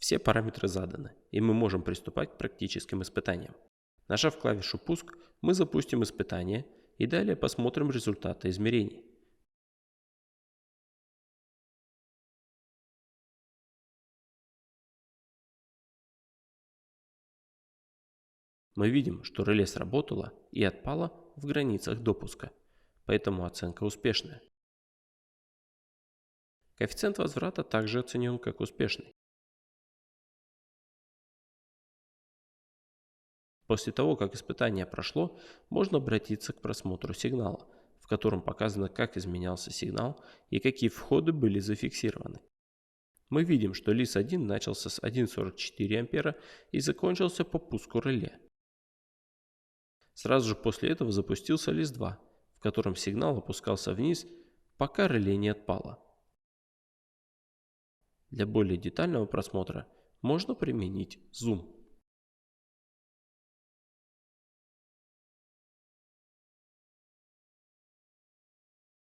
Все параметры заданы, и мы можем приступать к практическим испытаниям. Нажав клавишу «Пуск», мы запустим испытание и далее посмотрим результаты измерений. Мы видим, что реле сработало и отпало в границах допуска, поэтому оценка успешная. Коэффициент возврата также оценен как успешный. После того, как испытание прошло, можно обратиться к просмотру сигнала, в котором показано, как изменялся сигнал и какие входы были зафиксированы. Мы видим, что LIS-1 начался с 1,44 А и закончился по пуску реле. Сразу же после этого запустился LIS-2, в котором сигнал опускался вниз, пока реле не отпало. Для более детального просмотра можно применить зум.